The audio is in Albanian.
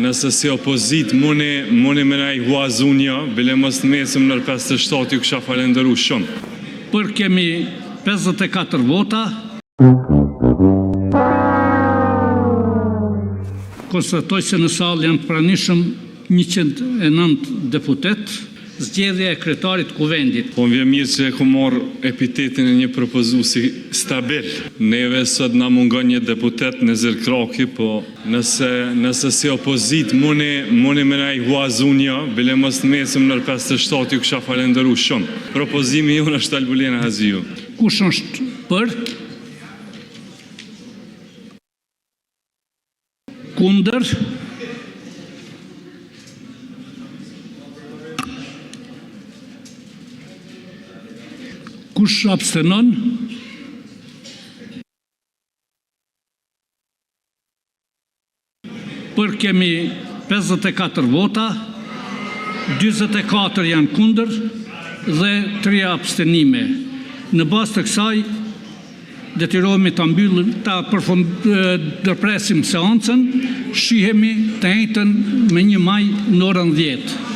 nëse si opozit muni me na I huazunja, bile mos të mesëm nër 57 ju kësha falenderu shumë. Për kemi 54 vota. Konstatoj se në salë janë pranishëm 109 deputet, zgjedhja e kretarit kuvendit. Po më vjen mirë që e ku morë epitetin e një propozuesi stabil. Neve sot na mungon një deputet në Kraki, po nëse si opozit muni me na I huazunja, bile mos të mesëm nër 57 ju kësha falenderu shumë. Propozimi jonë është Albulena Haxhiu. Kush është për? Kundër? Kush abstenon? Për kemi 54 vota, 24 janë kundër dhe 3 abstenime. Në bazë të kësaj, detyrohemi ta mbyllim, ta ndërpresim seancën, shihemi të njëjtën me 1 maj në orën 10.